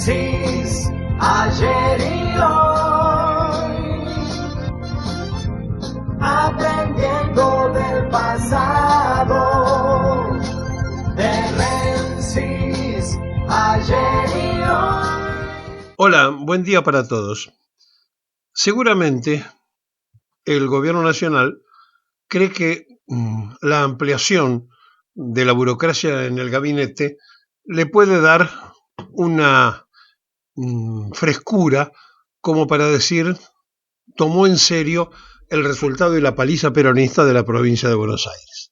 Demencis, ayer y hoy, aprendiendo del pasado. Demencis, ayer y hoy. Hola, buen día para todos. Seguramente el gobierno nacional cree que la ampliación de la burocracia en el gabinete le puede dar una frescura como para decir tomó en serio el resultado y la paliza peronista de la provincia de Buenos Aires.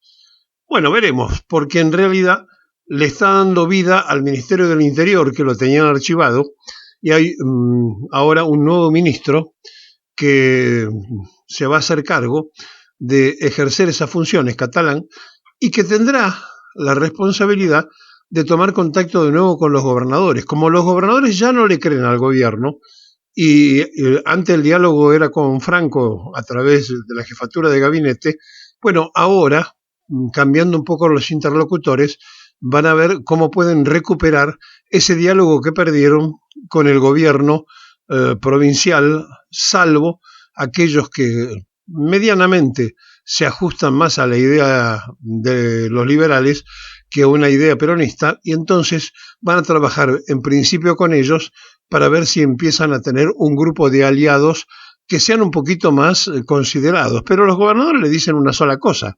Bueno, veremos, porque en realidad le está dando vida al Ministerio del Interior, que lo tenían archivado, y hay ahora un nuevo ministro que se va a hacer cargo de ejercer esas funciones, Catalán, y que tendrá la responsabilidad de tomar contacto de nuevo con los gobernadores. Como los gobernadores ya no le creen al gobierno, y antes el diálogo era con Franco a través de la jefatura de gabinete, bueno, ahora, cambiando un poco los interlocutores, van a ver cómo pueden recuperar ese diálogo que perdieron con el gobierno provincial, salvo aquellos que medianamente se ajustan más a la idea de los liberales que a una idea peronista, y entonces van a trabajar en principio con ellos para ver si empiezan a tener un grupo de aliados que sean un poquito más considerados. Pero los gobernadores le dicen una sola cosa: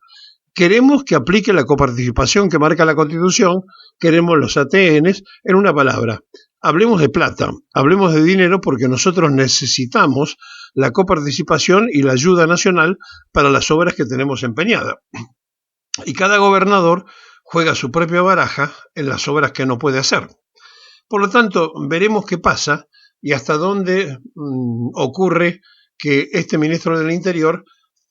queremos que aplique la coparticipación que marca la Constitución, queremos los ATNs, en una palabra. Hablemos de plata, hablemos de dinero, porque nosotros necesitamos la coparticipación y la ayuda nacional para las obras que tenemos empeñadas. Y cada gobernador juega su propia baraja en las obras que no puede hacer. Por lo tanto, veremos qué pasa y hasta dónde ocurre que este ministro del Interior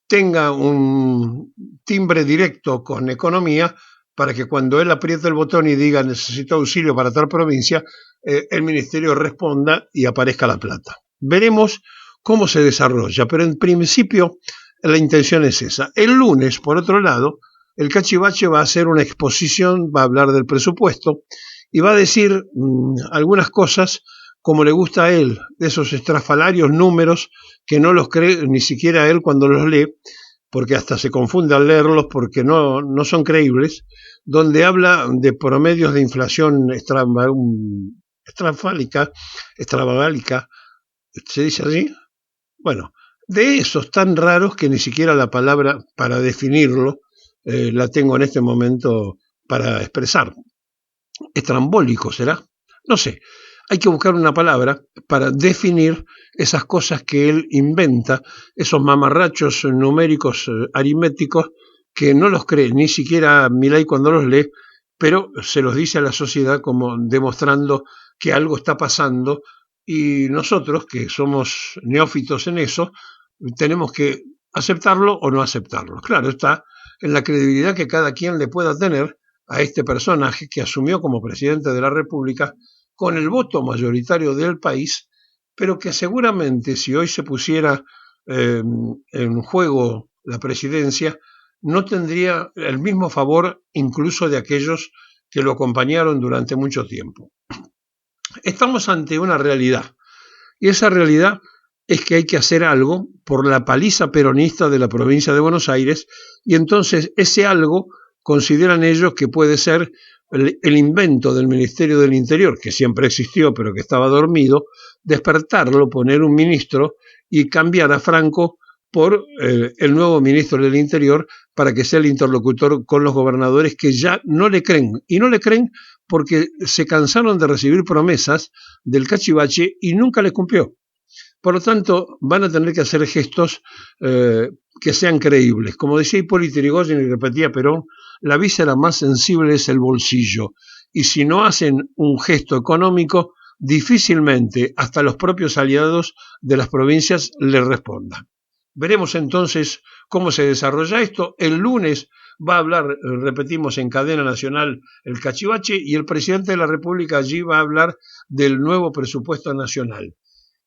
tenga un timbre directo con Economía para que cuando él apriete el botón y diga necesito auxilio para tal provincia, el ministerio responda y aparezca la plata. Veremos cómo se desarrolla, pero en principio la intención es esa. El lunes, por otro lado, el Cachivache va a hacer una exposición, va a hablar del presupuesto y va a decir algunas cosas como le gusta a él, de esos estrafalarios números que no los cree ni siquiera él cuando los lee, porque hasta se confunde al leerlos porque no son creíbles, donde habla de promedios de inflación extravagálica, ¿se dice así? Bueno, de esos tan raros que ni siquiera la palabra para definirlo la tengo en este momento para expresar. Estrambólico, ¿será? No sé. Hay que buscar una palabra para definir esas cosas que él inventa, esos mamarrachos numéricos aritméticos que no los cree ni siquiera Milei cuando los lee, pero se los dice a la sociedad como demostrando que algo está pasando, y nosotros, que somos neófitos en eso, tenemos que aceptarlo o no aceptarlo. Claro, está en la credibilidad que cada quien le pueda tener a este personaje que asumió como presidente de la República con el voto mayoritario del país, pero que seguramente si hoy se pusiera en juego la presidencia, no tendría el mismo favor incluso de aquellos que lo acompañaron durante mucho tiempo. Estamos ante una realidad, y esa realidad es que hay que hacer algo por la paliza peronista de la provincia de Buenos Aires, y entonces ese algo consideran ellos que puede ser el invento del Ministerio del Interior, que siempre existió pero que estaba dormido, despertarlo, poner un ministro y cambiar a Franco por el nuevo ministro del Interior para que sea el interlocutor con los gobernadores que ya no le creen. Y no le creen porque se cansaron de recibir promesas del Cachivache y nunca les cumplió. Por lo tanto, van a tener que hacer gestos que sean creíbles. Como decía Hipólito Yrigoyen y repetía Perón, la víscera más sensible es el bolsillo. Y si no hacen un gesto económico, difícilmente hasta los propios aliados de las provincias le respondan. Veremos entonces cómo se desarrolla esto. El lunes va a hablar, repetimos, en cadena nacional el Cachivache, y el presidente de la República allí va a hablar del nuevo presupuesto nacional.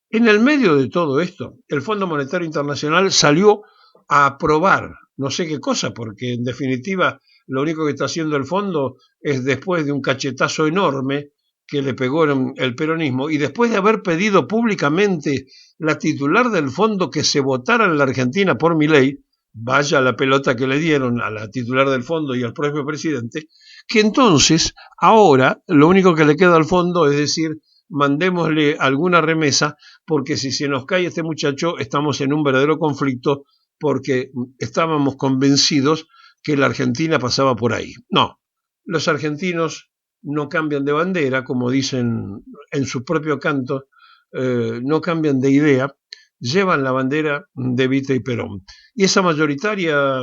En el medio de todo esto, el Fondo Monetario Internacional salió a aprobar no sé qué cosa, porque en definitiva lo único que está haciendo el fondo es, después de un cachetazo enorme que le pegó el peronismo, y después de haber pedido públicamente la titular del fondo que se votara en la Argentina por Milei, vaya la pelota que le dieron a la titular del fondo y al propio presidente, que entonces, ahora, lo único que le queda al fondo es decir, mandémosle alguna remesa, porque si se nos cae este muchacho, estamos en un verdadero conflicto, porque estábamos convencidos que la Argentina pasaba por ahí. No, los argentinos no cambian de bandera, como dicen en su propio canto, no cambian de idea, llevan la bandera de Evita y Perón. Y esa mayoritaria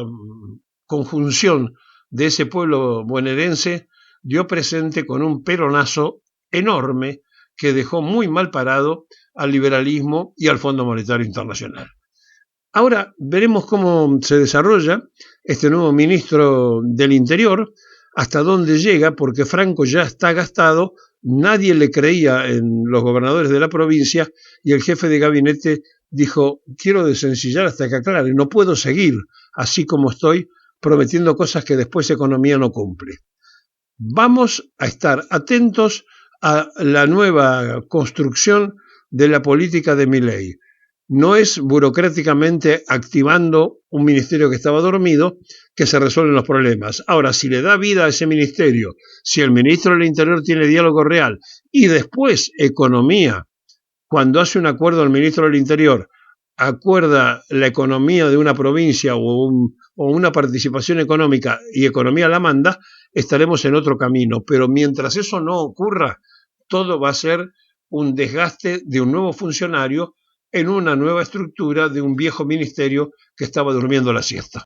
conjunción de ese pueblo bonaerense dio presente con un peronazo enorme que dejó muy mal parado al liberalismo y al Fondo Monetario Internacional. Ahora veremos cómo se desarrolla este nuevo ministro del Interior, hasta dónde llega, porque Franco ya está gastado, nadie le creía en los gobernadores de la provincia y el jefe de gabinete dijo, quiero desencillar hasta que aclare, no puedo seguir así como estoy prometiendo cosas que después economía no cumple. Vamos a estar atentos a la nueva construcción de la política de Milei. No es burocráticamente activando un ministerio que estaba dormido que se resuelven los problemas. Ahora, si le da vida a ese ministerio, si el ministro del Interior tiene diálogo real y después economía, cuando hace un acuerdo el ministro del Interior, acuerda la economía de una provincia o una participación económica y economía la manda, estaremos en otro camino. Pero mientras eso no ocurra, todo va a ser un desgaste de un nuevo funcionario en una nueva estructura de un viejo ministerio que estaba durmiendo la siesta.